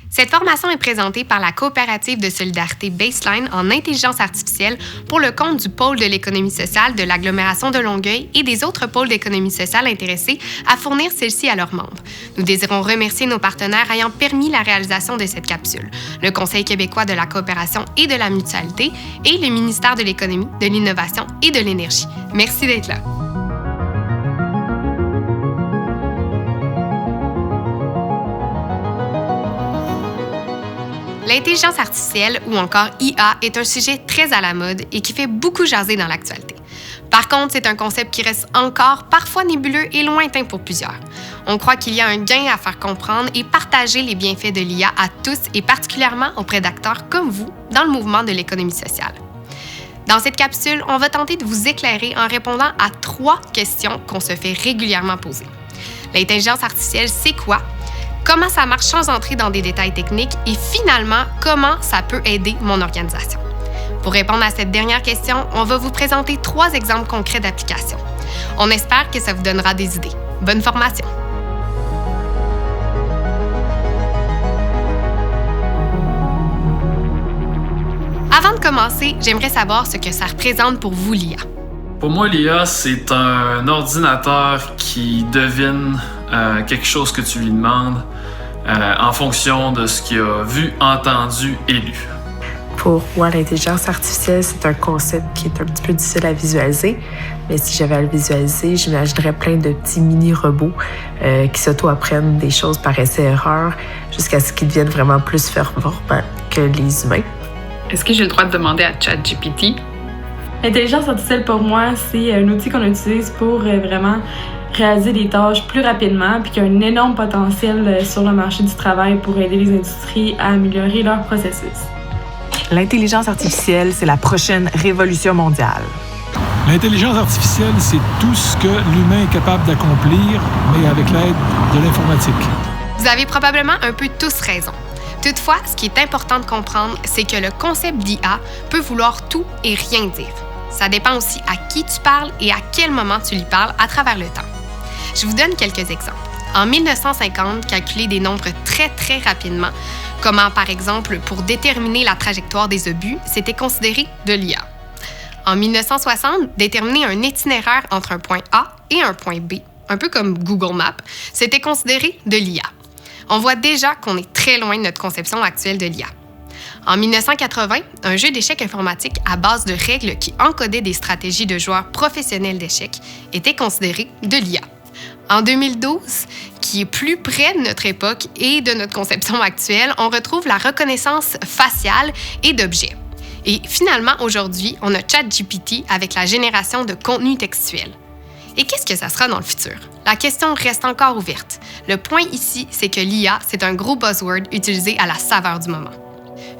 Cette formation est présentée par la coopérative de solidarité Baseline en intelligence artificielle pour le compte du pôle de l'économie sociale de l'agglomération de Longueuil et des autres pôles d'économie sociale intéressés à fournir celle-ci à leurs membres. Nous désirons remercier nos partenaires ayant permis la réalisation de cette capsule, le Conseil québécois de la coopération et de la mutualité et le ministère de l'économie, de l'innovation et de l'énergie. Merci d'être là. L'intelligence artificielle, ou encore IA, est un sujet très à la mode et qui fait beaucoup jaser dans l'actualité. Par contre, c'est un concept qui reste encore parfois nébuleux et lointain pour plusieurs. On croit qu'il y a un gain à faire comprendre et partager les bienfaits de l'IA à tous et particulièrement auprès d'acteurs comme vous dans le mouvement de l'économie sociale. Dans cette capsule, on va tenter de vous éclairer en répondant à 3 questions qu'on se fait régulièrement poser. L'intelligence artificielle, c'est quoi? Comment ça marche sans entrer dans des détails techniques et finalement, comment ça peut aider mon organisation. Pour répondre à cette dernière question, on va vous présenter 3 exemples concrets d'application. On espère que ça vous donnera des idées. Bonne formation! Avant de commencer, j'aimerais savoir ce que ça représente pour vous, l'IA. Pour moi, l'IA, c'est un ordinateur qui devine quelque chose que tu lui demandes en fonction de ce qu'il a vu, entendu et lu. Pour moi, l'intelligence artificielle, c'est un concept qui est un petit peu difficile à visualiser. Mais si j'avais à le visualiser, j'imaginerais plein de petits mini-robots qui s'auto-apprennent des choses par essai-erreur jusqu'à ce qu'ils deviennent vraiment plus performants que les humains. Est-ce que j'ai le droit de demander à ChatGPT? L'intelligence artificielle, pour moi, c'est un outil qu'on utilise pour vraiment réaliser des tâches plus rapidement puis qui a un énorme potentiel sur le marché du travail pour aider les industries à améliorer leur processus. L'intelligence artificielle, c'est la prochaine révolution mondiale. L'intelligence artificielle, c'est tout ce que l'humain est capable d'accomplir, mais avec l'aide de l'informatique. Vous avez probablement un peu tous raison. Toutefois, ce qui est important de comprendre, c'est que le concept d'IA peut vouloir tout et rien dire. Ça dépend aussi à qui tu parles et à quel moment tu lui parles à travers le temps. Je vous donne quelques exemples. En 1950, calculer des nombres très rapidement, comme par exemple pour déterminer la trajectoire des obus, c'était considéré de l'IA. En 1960, déterminer un itinéraire entre un point A et un point B, un peu comme Google Maps, c'était considéré de l'IA. On voit déjà qu'on est très loin de notre conception actuelle de l'IA. En 1980, un jeu d'échecs informatique à base de règles qui encodaient des stratégies de joueurs professionnels d'échecs était considéré de l'IA. En 2012, qui est plus près de notre époque et de notre conception actuelle, on retrouve la reconnaissance faciale et d'objets. Et finalement, aujourd'hui, on a ChatGPT avec la génération de contenu textuel. Et qu'est-ce que ça sera dans le futur? La question reste encore ouverte. Le point ici, c'est que l'IA, c'est un gros buzzword utilisé à la saveur du moment.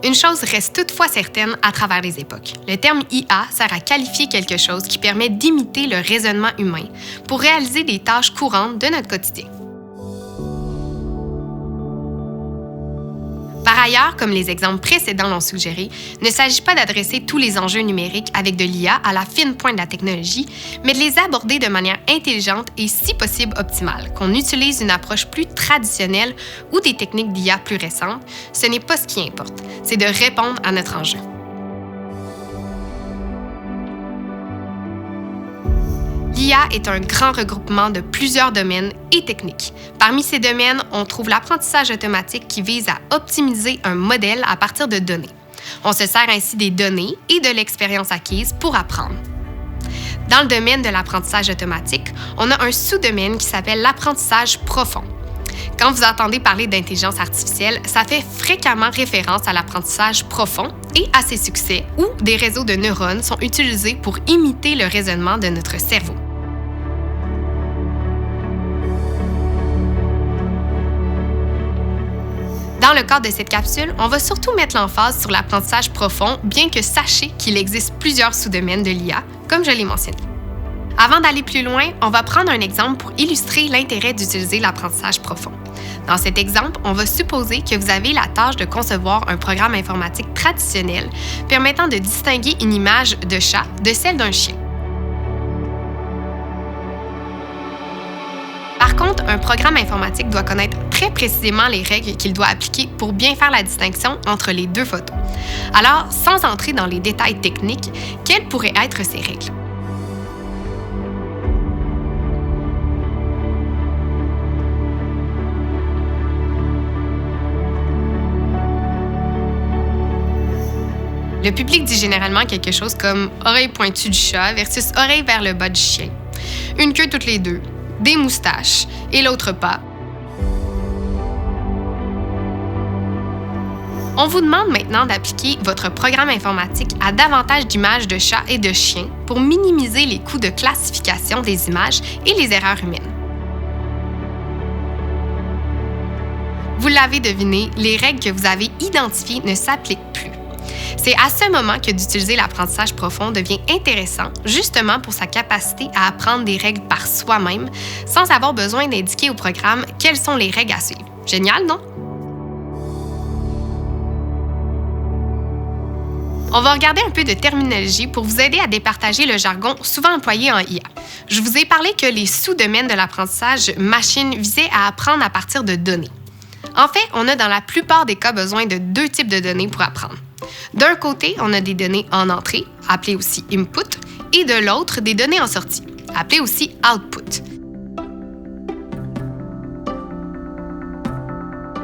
Une chose reste toutefois certaine à travers les époques. Le terme IA sert à qualifier quelque chose qui permet d'imiter le raisonnement humain pour réaliser des tâches courantes de notre quotidien. Par ailleurs, comme les exemples précédents l'ont suggéré, il ne s'agit pas d'adresser tous les enjeux numériques avec de l'IA à la fine pointe de la technologie, mais de les aborder de manière intelligente et si possible optimale. Qu'on utilise une approche plus traditionnelle ou des techniques d'IA plus récentes, ce n'est pas ce qui importe, c'est de répondre à notre enjeu. L'IA est un grand regroupement de plusieurs domaines et techniques. Parmi ces domaines, on trouve l'apprentissage automatique qui vise à optimiser un modèle à partir de données. On se sert ainsi des données et de l'expérience acquise pour apprendre. Dans le domaine de l'apprentissage automatique, on a un sous-domaine qui s'appelle l'apprentissage profond. Quand vous entendez parler d'intelligence artificielle, ça fait fréquemment référence à l'apprentissage profond et à ses succès, où des réseaux de neurones sont utilisés pour imiter le raisonnement de notre cerveau. Dans le cadre de cette capsule, on va surtout mettre l'emphase sur l'apprentissage profond, bien que sachez qu'il existe plusieurs sous-domaines de l'IA, comme je l'ai mentionné. Avant d'aller plus loin, on va prendre un exemple pour illustrer l'intérêt d'utiliser l'apprentissage profond. Dans cet exemple, on va supposer que vous avez la tâche de concevoir un programme informatique traditionnel permettant de distinguer une image de chat de celle d'un chien. Par contre, un programme informatique doit connaître très précisément les règles qu'il doit appliquer pour bien faire la distinction entre les deux photos. Alors, sans entrer dans les détails techniques, quelles pourraient être ces règles? Le public dit généralement quelque chose comme « oreille pointue du chat versus oreille vers le bas du chien », une queue toutes les deux, des moustaches et l'autre pas. On vous demande maintenant d'appliquer votre programme informatique à davantage d'images de chats et de chiens pour minimiser les coûts de classification des images et les erreurs humaines. Vous l'avez deviné, les règles que vous avez identifiées ne s'appliquent plus. C'est à ce moment que d'utiliser l'apprentissage profond devient intéressant, justement pour sa capacité à apprendre des règles par soi-même, sans avoir besoin d'indiquer au programme quelles sont les règles à suivre. Génial, non? On va regarder un peu de terminologie pour vous aider à départager le jargon souvent employé en IA. Je vous ai parlé que les sous-domaines de l'apprentissage machine visaient à apprendre à partir de données. En fait, on a dans la plupart des cas besoin de deux types de données pour apprendre. D'un côté, on a des données en entrée, appelées aussi input, et de l'autre, des données en sortie, appelées aussi output.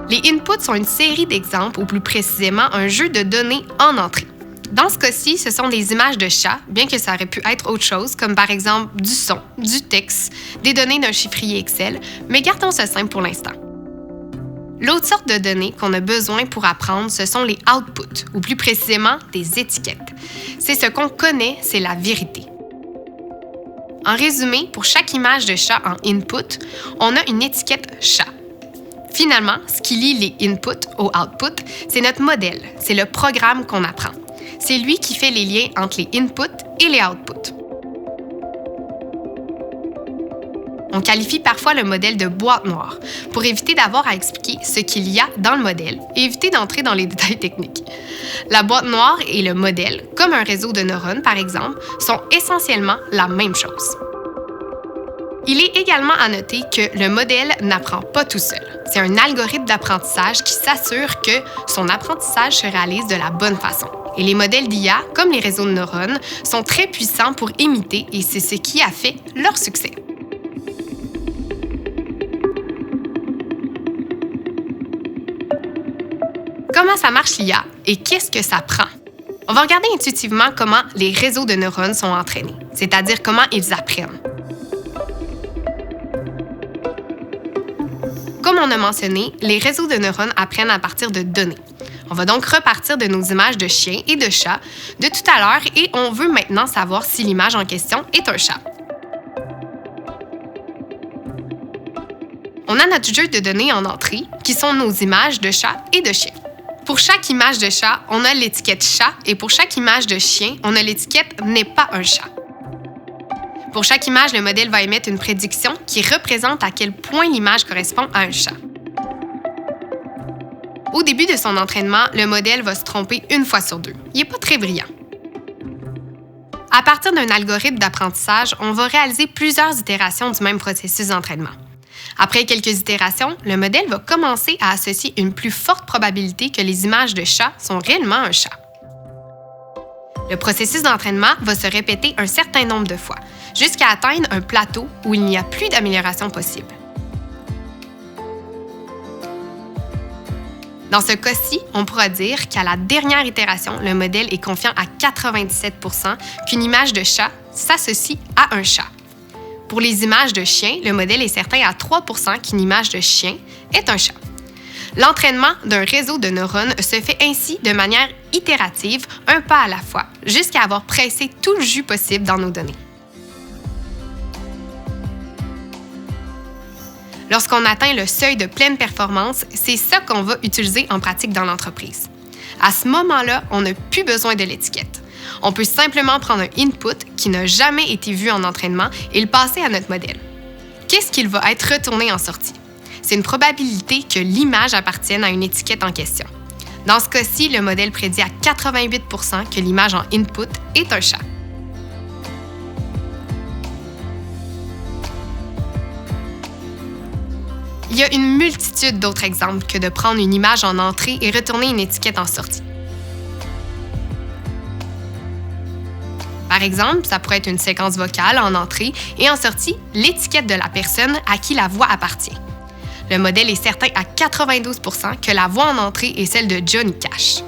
Les inputs sont une série d'exemples, ou plus précisément un jeu de données en entrée. Dans ce cas-ci, ce sont des images de chats, bien que ça aurait pu être autre chose, comme par exemple du son, du texte, des données d'un chiffrier Excel, mais gardons ça simple pour l'instant. L'autre sorte de données qu'on a besoin pour apprendre, ce sont les outputs, ou plus précisément des étiquettes. C'est ce qu'on connaît, c'est la vérité. En résumé, pour chaque image de chat en input, on a une étiquette chat. Finalement, ce qui lie les inputs au output, c'est notre modèle, c'est le programme qu'on apprend. C'est lui qui fait les liens entre les inputs et les outputs. On qualifie parfois le modèle de boîte noire pour éviter d'avoir à expliquer ce qu'il y a dans le modèle et éviter d'entrer dans les détails techniques. La boîte noire et le modèle, comme un réseau de neurones par exemple, sont essentiellement la même chose. Il est également à noter que le modèle n'apprend pas tout seul. C'est un algorithme d'apprentissage qui s'assure que son apprentissage se réalise de la bonne façon. Et les modèles d'IA, comme les réseaux de neurones, sont très puissants pour imiter et c'est ce qui a fait leur succès. Comment ça marche l'IA et qu'est-ce que ça prend? On va regarder intuitivement comment les réseaux de neurones sont entraînés, c'est-à-dire comment ils apprennent. Comme on a mentionné, les réseaux de neurones apprennent à partir de données. On va donc repartir de nos images de chiens et de chats de tout à l'heure et on veut maintenant savoir si l'image en question est un chat. On a notre jeu de données en entrée, qui sont nos images de chats et de chiens. Pour chaque image de chat, on a l'étiquette chat et pour chaque image de chien, on a l'étiquette n'est pas un chat. Pour chaque image, le modèle va émettre une prédiction qui représente à quel point l'image correspond à un chat. Au début de son entraînement, le modèle va se tromper une fois sur deux. Il n'est pas très brillant. À partir d'un algorithme d'apprentissage, on va réaliser plusieurs itérations du même processus d'entraînement. Après quelques itérations, le modèle va commencer à associer une plus forte probabilité que les images de chat sont réellement un chat. Le processus d'entraînement va se répéter un certain nombre de fois, jusqu'à atteindre un plateau où il n'y a plus d'amélioration possible. Dans ce cas-ci, on pourra dire qu'à la dernière itération, le modèle est confiant à 97 % qu'une image de chat s'associe à un chat. Pour les images de chien, le modèle est certain à 3 % qu'une image de chien est un chat. L'entraînement d'un réseau de neurones se fait ainsi de manière itérative, un pas à la fois, jusqu'à avoir pressé tout le jus possible dans nos données. Lorsqu'on atteint le seuil de pleine performance, c'est ça qu'on va utiliser en pratique dans l'entreprise. À ce moment-là, on n'a plus besoin de l'étiquette. On peut simplement prendre un input qui n'a jamais été vu en entraînement et le passer à notre modèle. Qu'est-ce qu'il va être retourné en sortie? C'est une probabilité que l'image appartienne à une étiquette en question. Dans ce cas-ci, le modèle prédit à 88 % que l'image en input est un chat. Il y a une multitude d'autres exemples que de prendre une image en entrée et retourner une étiquette en sortie. Par exemple, ça pourrait être une séquence vocale en entrée et en sortie, l'étiquette de la personne à qui la voix appartient. Le modèle est certain à 92% que la voix en entrée est celle de Johnny Cash.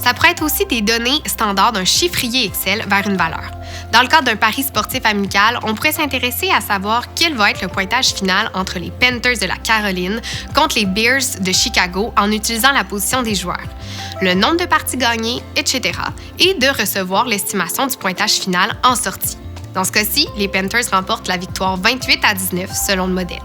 Ça pourrait être aussi des données standards d'un chiffrier Excel vers une valeur. Dans le cadre d'un pari sportif amical, on pourrait s'intéresser à savoir quel va être le pointage final entre les Panthers de la Caroline contre les Bears de Chicago en utilisant la position des joueurs, le nombre de parties gagnées, etc. et de recevoir l'estimation du pointage final en sortie. Dans ce cas-ci, les Panthers remportent la victoire 28-19 selon le modèle.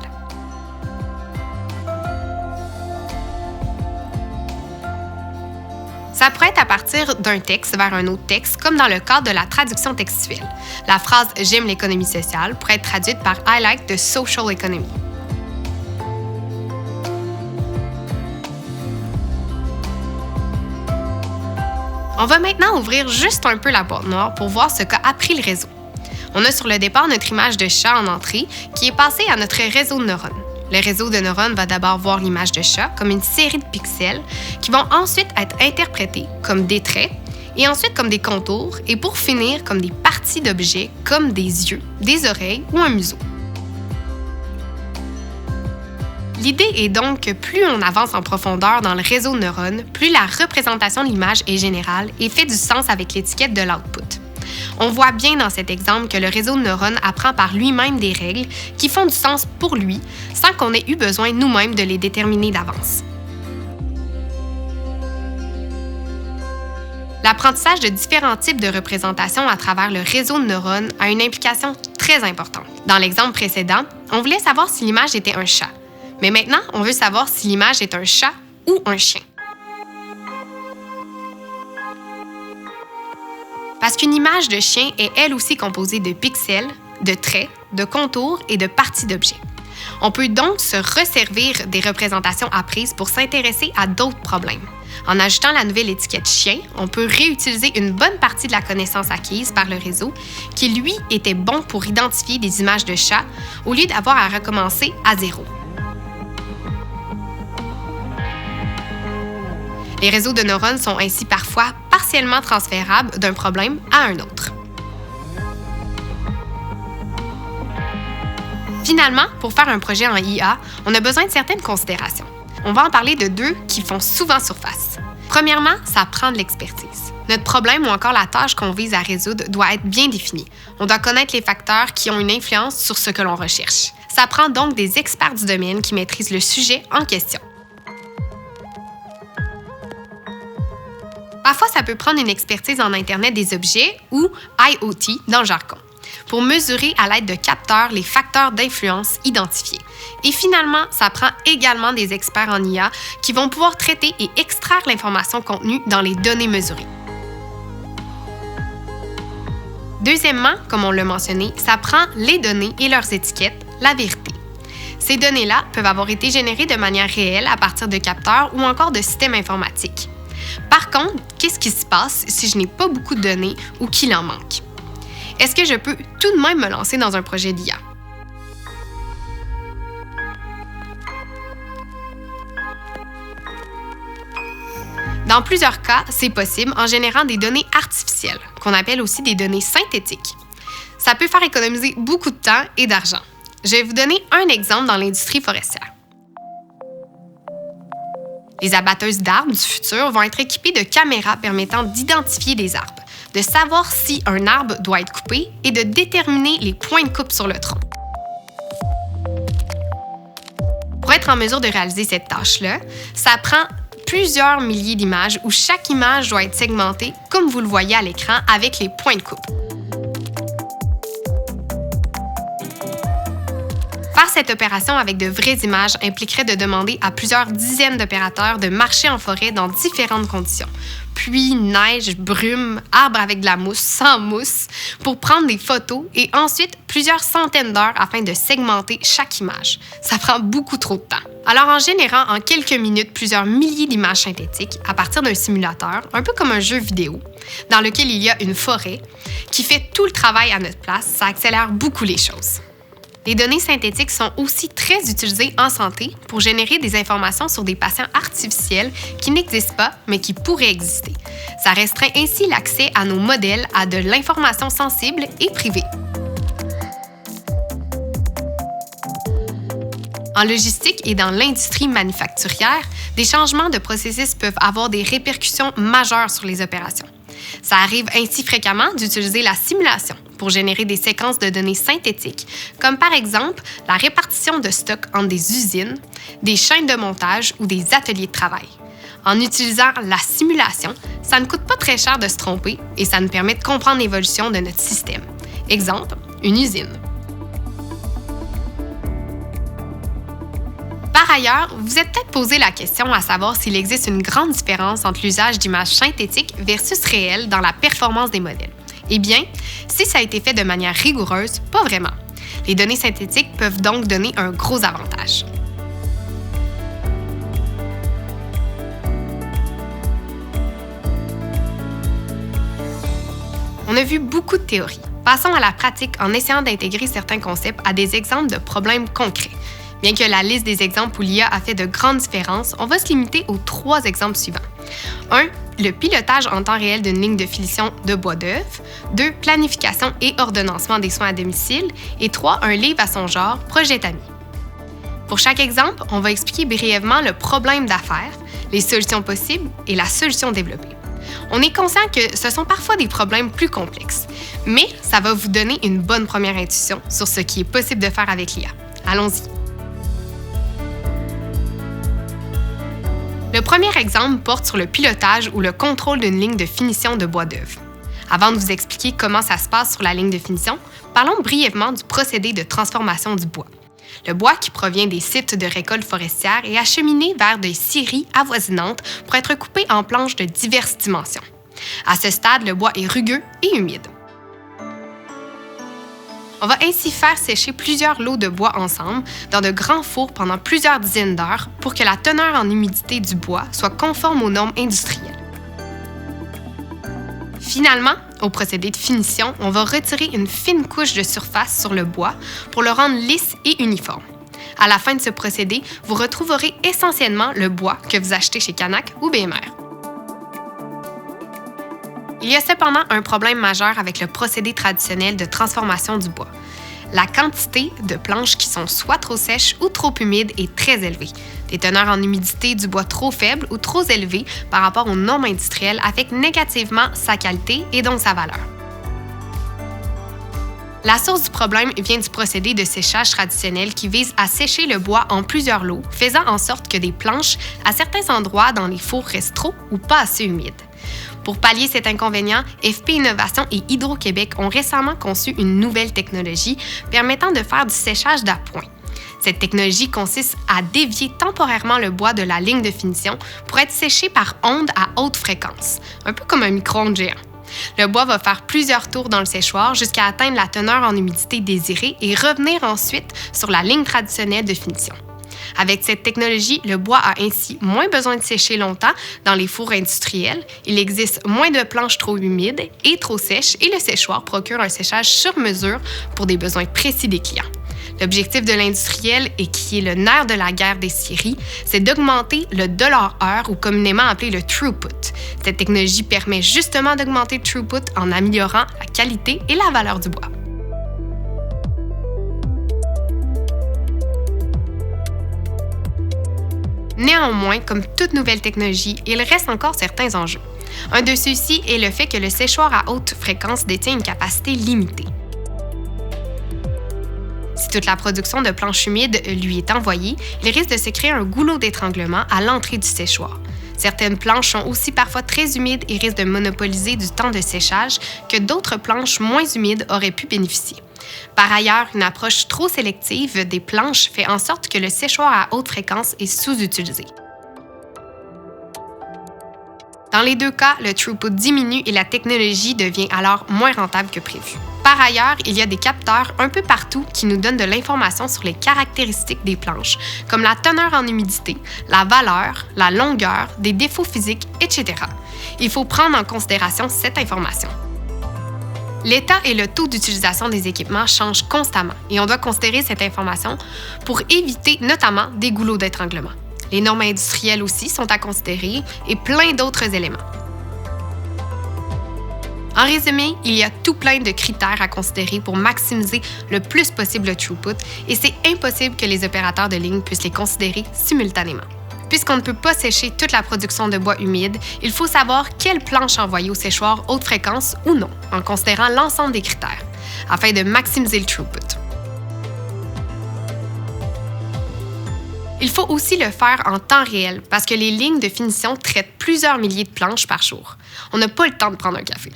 Ça pourrait être à partir d'un texte vers un autre texte, comme dans le cadre de la traduction textuelle. La phrase « J'aime l'économie sociale » pourrait être traduite par « I like the social economy ». On va maintenant ouvrir juste un peu la boîte noire pour voir ce qu'a appris le réseau. On a sur le départ notre image de chat en entrée qui est passée à notre réseau de neurones. Le réseau de neurones va d'abord voir l'image de chat comme une série de pixels qui vont ensuite être interprétés comme des traits et ensuite comme des contours et pour finir comme des parties d'objets comme des yeux, des oreilles ou un museau. L'idée est donc que plus on avance en profondeur dans le réseau de neurones, plus la représentation de l'image est générale et fait du sens avec l'étiquette de l'output. On voit bien dans cet exemple que le réseau de neurones apprend par lui-même des règles qui font du sens pour lui sans qu'on ait eu besoin nous-mêmes de les déterminer d'avance. L'apprentissage de différents types de représentations à travers le réseau de neurones a une implication très importante. Dans l'exemple précédent, on voulait savoir si l'image était un chat. Mais maintenant, on veut savoir si l'image est un chat ou un chien. Parce qu'une image de chien est elle aussi composée de pixels, de traits, de contours et de parties d'objets. On peut donc se resservir des représentations apprises pour s'intéresser à d'autres problèmes. En ajoutant la nouvelle étiquette chien, on peut réutiliser une bonne partie de la connaissance acquise par le réseau qui, lui, était bon pour identifier des images de chats au lieu d'avoir à recommencer à zéro. Les réseaux de neurones sont ainsi parfois partiellement transférables d'un problème à un autre. Finalement, pour faire un projet en IA, on a besoin de certaines considérations. On va en parler de deux qui font souvent surface. Premièrement, ça prend de l'expertise. Notre problème ou encore la tâche qu'on vise à résoudre doit être bien définie. On doit connaître les facteurs qui ont une influence sur ce que l'on recherche. Ça prend donc des experts du domaine qui maîtrisent le sujet en question. Parfois, ça peut prendre une expertise en Internet des objets ou IoT dans le jargon, pour mesurer à l'aide de capteurs les facteurs d'influence identifiés. Et finalement, ça prend également des experts en IA qui vont pouvoir traiter et extraire l'information contenue dans les données mesurées. Deuxièmement, comme on l'a mentionné, ça prend les données et leurs étiquettes, la vérité. Ces données-là peuvent avoir été générées de manière réelle à partir de capteurs ou encore de systèmes informatiques. Par contre, qu'est-ce qui se passe si je n'ai pas beaucoup de données ou qu'il en manque? Est-ce que je peux tout de même me lancer dans un projet d'IA? Dans plusieurs cas, c'est possible en générant des données artificielles, qu'on appelle aussi des données synthétiques. Ça peut faire économiser beaucoup de temps et d'argent. Je vais vous donner un exemple dans l'industrie forestière. Les abatteuses d'arbres du futur vont être équipées de caméras permettant d'identifier des arbres, de savoir si un arbre doit être coupé et de déterminer les points de coupe sur le tronc. Pour être en mesure de réaliser cette tâche-là, ça prend plusieurs milliers d'images où chaque image doit être segmentée, comme vous le voyez à l'écran, avec les points de coupe. Faire cette opération avec de vraies images impliquerait de demander à plusieurs dizaines d'opérateurs de marcher en forêt dans différentes conditions. Pluie, neige, brume, arbres avec de la mousse, sans mousse, pour prendre des photos et ensuite plusieurs centaines d'heures afin de segmenter chaque image. Ça prend beaucoup trop de temps. Alors en générant en quelques minutes plusieurs milliers d'images synthétiques à partir d'un simulateur, un peu comme un jeu vidéo, dans lequel il y a une forêt qui fait tout le travail à notre place, ça accélère beaucoup les choses. Les données synthétiques sont aussi très utilisées en santé pour générer des informations sur des patients artificiels qui n'existent pas, mais qui pourraient exister. Ça restreint ainsi l'accès à nos modèles à de l'information sensible et privée. En logistique et dans l'industrie manufacturière, des changements de processus peuvent avoir des répercussions majeures sur les opérations. Ça arrive ainsi fréquemment d'utiliser la simulation pour générer des séquences de données synthétiques, comme par exemple la répartition de stock entre des usines, des chaînes de montage ou des ateliers de travail. En utilisant la simulation, ça ne coûte pas très cher de se tromper et ça nous permet de comprendre l'évolution de notre système. Exemple, une usine. Par ailleurs, vous vous êtes peut-être posé la question à savoir s'il existe une grande différence entre l'usage d'images synthétiques versus réelles dans la performance des modèles. Eh bien, si ça a été fait de manière rigoureuse, pas vraiment. Les données synthétiques peuvent donc donner un gros avantage. On a vu beaucoup de théories. Passons à la pratique en essayant d'intégrer certains concepts à des exemples de problèmes concrets. Bien que la liste des exemples où l'IA a fait de grandes différences, on va se limiter aux 3 exemples suivants. 1. Le pilotage en temps réel d'une ligne de finition de bois d'œuvre. 2. Planification et ordonnancement des soins à domicile. Et 3. Un livre à son genre, Projetami. Pour chaque exemple, on va expliquer brièvement le problème d'affaires, les solutions possibles et la solution développée. On est conscient que ce sont parfois des problèmes plus complexes, mais ça va vous donner une bonne première intuition sur ce qui est possible de faire avec l'IA. Allons-y. Le premier exemple porte sur le pilotage ou le contrôle d'une ligne de finition de bois d'œuvre. Avant de vous expliquer comment ça se passe sur la ligne de finition, parlons brièvement du procédé de transformation du bois. Le bois qui provient des sites de récolte forestière est acheminé vers des scieries avoisinantes pour être coupé en planches de diverses dimensions. À ce stade, le bois est rugueux et humide. On va ainsi faire sécher plusieurs lots de bois ensemble dans de grands fours pendant plusieurs dizaines d'heures pour que la teneur en humidité du bois soit conforme aux normes industrielles. Finalement, au procédé de finition, on va retirer une fine couche de surface sur le bois pour le rendre lisse et uniforme. À la fin de ce procédé, vous retrouverez essentiellement le bois que vous achetez chez Canac ou BMR. Il y a cependant un problème majeur avec le procédé traditionnel de transformation du bois. La quantité de planches qui sont soit trop sèches ou trop humides est très élevée. Des teneurs en humidité du bois trop faibles ou trop élevées par rapport aux normes industrielles affectent négativement sa qualité et donc sa valeur. La source du problème vient du procédé de séchage traditionnel qui vise à sécher le bois en plusieurs lots, faisant en sorte que des planches, à certains endroits dans les fours, restent trop ou pas assez humides. Pour pallier cet inconvénient, FP Innovation et Hydro-Québec ont récemment conçu une nouvelle technologie permettant de faire du séchage d'appoint. Cette technologie consiste à dévier temporairement le bois de la ligne de finition pour être séché par ondes à haute fréquence, un peu comme un micro-ondes géant. Le bois va faire plusieurs tours dans le séchoir jusqu'à atteindre la teneur en humidité désirée et revenir ensuite sur la ligne traditionnelle de finition. Avec cette technologie, le bois a ainsi moins besoin de sécher longtemps dans les fours industriels, il existe moins de planches trop humides et trop sèches et le séchoir procure un séchage sur mesure pour des besoins précis des clients. L'objectif de l'industriel, et qui est le nerf de la guerre des scieries, c'est d'augmenter le $/heure ou communément appelé le throughput. Cette technologie permet justement d'augmenter le throughput en améliorant la qualité et la valeur du bois. Néanmoins, comme toute nouvelle technologie, il reste encore certains enjeux. Un de ceux-ci est le fait que le séchoir à haute fréquence détient une capacité limitée. Si toute la production de planches humides lui est envoyée, il risque de se créer un goulot d'étranglement à l'entrée du séchoir. Certaines planches sont aussi parfois très humides et risquent de monopoliser du temps de séchage que d'autres planches moins humides auraient pu bénéficier. Par ailleurs, une approche trop sélective des planches fait en sorte que le séchoir à haute fréquence est sous-utilisé. Dans les deux cas, le throughput diminue et la technologie devient alors moins rentable que prévu. Par ailleurs, il y a des capteurs un peu partout qui nous donnent de l'information sur les caractéristiques des planches, comme la teneur en humidité, la valeur, la longueur, des défauts physiques, etc. Il faut prendre en considération cette information. L'état et le taux d'utilisation des équipements changent constamment et on doit considérer cette information pour éviter notamment des goulots d'étranglement. Les normes industrielles aussi sont à considérer et plein d'autres éléments. En résumé, il y a tout plein de critères à considérer pour maximiser le plus possible le throughput et c'est impossible que les opérateurs de ligne puissent les considérer simultanément. Puisqu'on ne peut pas sécher toute la production de bois humide, il faut savoir quelle planche envoyer au séchoir haute fréquence ou non, en considérant l'ensemble des critères, afin de maximiser le throughput. Il faut aussi le faire en temps réel parce que les lignes de finition traitent plusieurs milliers de planches par jour. On n'a pas le temps de prendre un café.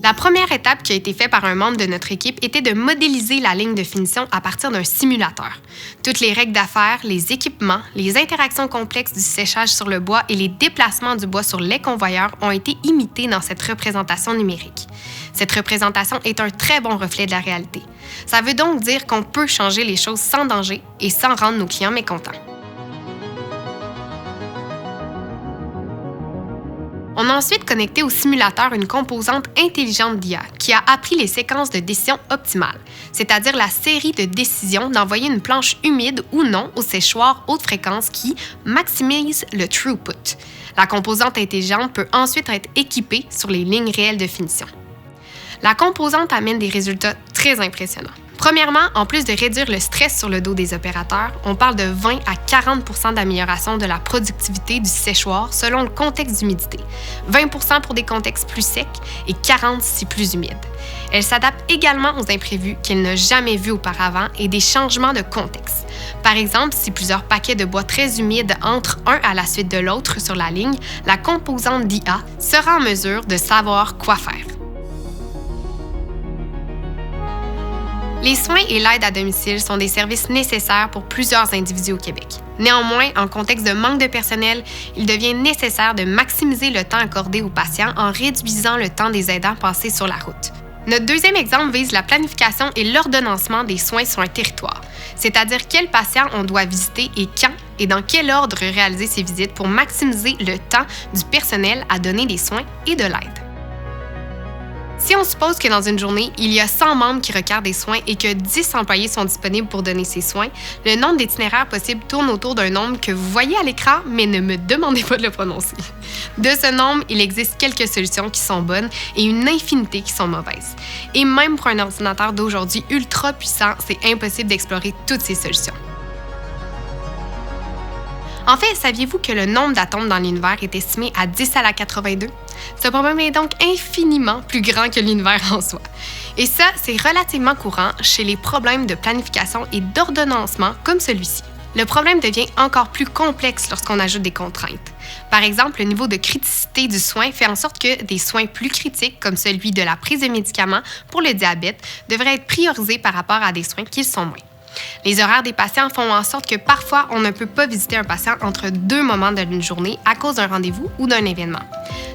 La première étape qui a été faite par un membre de notre équipe était de modéliser la ligne de finition à partir d'un simulateur. Toutes les règles d'affaires, les équipements, les interactions complexes du séchage sur le bois et les déplacements du bois sur les convoyeurs ont été imités dans cette représentation numérique. Cette représentation est un très bon reflet de la réalité. Ça veut donc dire qu'on peut changer les choses sans danger et sans rendre nos clients mécontents. On a ensuite connecté au simulateur une composante intelligente d'IA qui a appris les séquences de décision optimales, c'est-à-dire la série de décisions d'envoyer une planche humide ou non au séchoir haute fréquence qui maximise le throughput. La composante intelligente peut ensuite être équipée sur les lignes réelles de finition. La composante amène des résultats très impressionnants. Premièrement, en plus de réduire le stress sur le dos des opérateurs, on parle de 20 à 40 % d'amélioration de la productivité du séchoir selon le contexte d'humidité, 20 % pour des contextes plus secs et 40 % si plus humides. Elle s'adapte également aux imprévus qu'elle n'a jamais vus auparavant et des changements de contexte. Par exemple, si plusieurs paquets de bois très humides entrent un à la suite de l'autre sur la ligne, la composante d'IA sera en mesure de savoir quoi faire. Les soins et l'aide à domicile sont des services nécessaires pour plusieurs individus au Québec. Néanmoins, en contexte de manque de personnel, il devient nécessaire de maximiser le temps accordé aux patients en réduisant le temps des aidants passés sur la route. Notre deuxième exemple vise la planification et l'ordonnancement des soins sur un territoire, c'est-à-dire quels patients on doit visiter et quand et dans quel ordre réaliser ces visites pour maximiser le temps du personnel à donner des soins et de l'aide. Si on suppose que dans une journée, il y a 100 membres qui requièrent des soins et que 10 employés sont disponibles pour donner ces soins, le nombre d'itinéraires possibles tourne autour d'un nombre que vous voyez à l'écran, mais ne me demandez pas de le prononcer. De ce nombre, il existe quelques solutions qui sont bonnes et une infinité qui sont mauvaises. Et même pour un ordinateur d'aujourd'hui ultra puissant, c'est impossible d'explorer toutes ces solutions. En fait, saviez-vous que le nombre d'atomes dans l'univers est estimé à 10 à la 82? Ce problème est donc infiniment plus grand que l'univers en soi. Et ça, c'est relativement courant chez les problèmes de planification et d'ordonnancement comme celui-ci. Le problème devient encore plus complexe lorsqu'on ajoute des contraintes. Par exemple, le niveau de criticité du soin fait en sorte que des soins plus critiques, comme celui de la prise de médicaments pour le diabète, devraient être priorisés par rapport à des soins qui le sont moins. Les horaires des patients font en sorte que parfois, on ne peut pas visiter un patient entre deux moments de une journée à cause d'un rendez-vous ou d'un événement.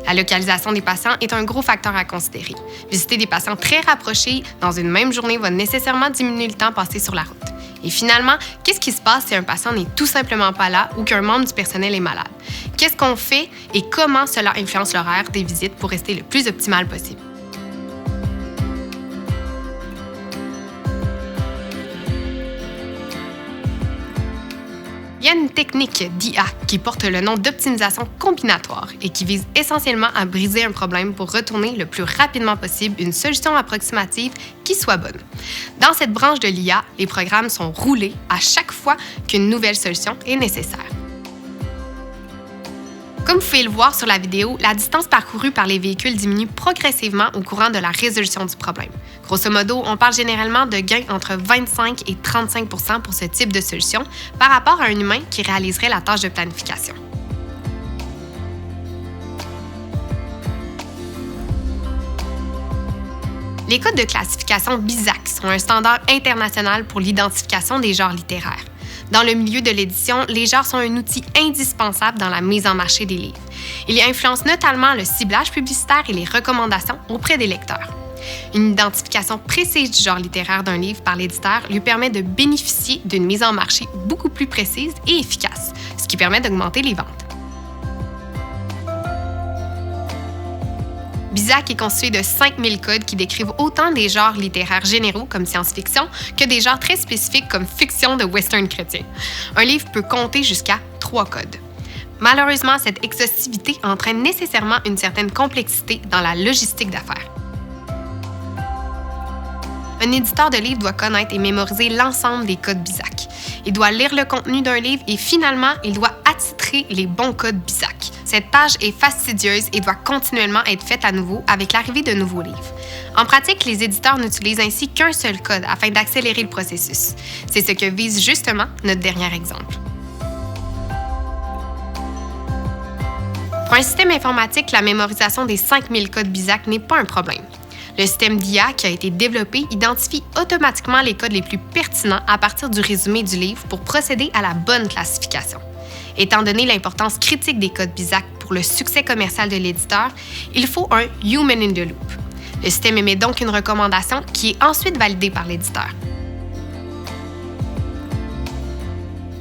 La localisation des patients est un gros facteur à considérer. Visiter des patients très rapprochés dans une même journée va nécessairement diminuer le temps passé sur la route. Et finalement, qu'est-ce qui se passe si un patient n'est tout simplement pas là ou qu'un membre du personnel est malade? Qu'est-ce qu'on fait et comment cela influence l'horaire des visites pour rester le plus optimal possible? Il y a une technique d'IA qui porte le nom d'optimisation combinatoire et qui vise essentiellement à briser un problème pour retourner le plus rapidement possible une solution approximative qui soit bonne. Dans cette branche de l'IA, les programmes sont roulés à chaque fois qu'une nouvelle solution est nécessaire. Comme vous pouvez le voir sur la vidéo, la distance parcourue par les véhicules diminue progressivement au courant de la résolution du problème. Grosso modo, on parle généralement de gains entre 25 et 35 % pour ce type de solution par rapport à un humain qui réaliserait la tâche de planification. Les codes de classification BISAC sont un standard international pour l'identification des genres littéraires. Dans le milieu de l'édition, les genres sont un outil indispensable dans la mise en marché des livres. Ils influencent notamment le ciblage publicitaire et les recommandations auprès des lecteurs. Une identification précise du genre littéraire d'un livre par l'éditeur lui permet de bénéficier d'une mise en marché beaucoup plus précise et efficace, ce qui permet d'augmenter les ventes. BISAC est constitué de 5000 codes qui décrivent autant des genres littéraires généraux comme science-fiction que des genres très spécifiques comme fiction de western chrétien. Un livre peut compter jusqu'à 3 codes. Malheureusement, cette exhaustivité entraîne nécessairement une certaine complexité dans la logistique d'affaires. Un éditeur de livre doit connaître et mémoriser l'ensemble des codes BISAC. Il doit lire le contenu d'un livre et finalement, il doit attitrer les bons codes BISAC. Cette tâche est fastidieuse et doit continuellement être faite à nouveau avec l'arrivée de nouveaux livres. En pratique, les éditeurs n'utilisent ainsi qu'un seul code afin d'accélérer le processus. C'est ce que vise justement notre dernier exemple. Pour un système informatique, la mémorisation des 5000 codes BISAC n'est pas un problème. Le système d'IA qui a été développé identifie automatiquement les codes les plus pertinents à partir du résumé du livre pour procéder à la bonne classification. Étant donné l'importance critique des codes BISAC pour le succès commercial de l'éditeur, il faut un « human in the loop ». Le système émet donc une recommandation qui est ensuite validée par l'éditeur.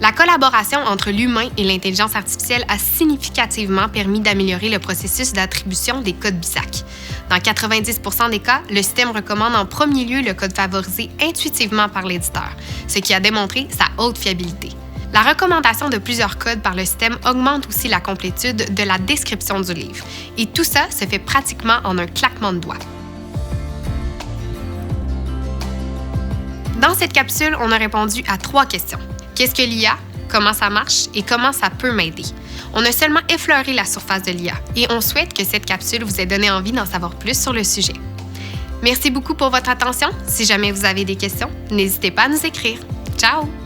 La collaboration entre l'humain et l'intelligence artificielle a significativement permis d'améliorer le processus d'attribution des codes BISAC. Dans 90% des cas, le système recommande en premier lieu le code favorisé intuitivement par l'éditeur, ce qui a démontré sa haute fiabilité. La recommandation de plusieurs codes par le système augmente aussi la complétude de la description du livre, et tout ça se fait pratiquement en un claquement de doigts. Dans cette capsule, on a répondu à 3 questions. Qu'est-ce que l'IA? Comment ça marche et comment ça peut m'aider? On a seulement effleuré la surface de l'IA et on souhaite que cette capsule vous ait donné envie d'en savoir plus sur le sujet. Merci beaucoup pour votre attention. Si jamais vous avez des questions, n'hésitez pas à nous écrire. Ciao!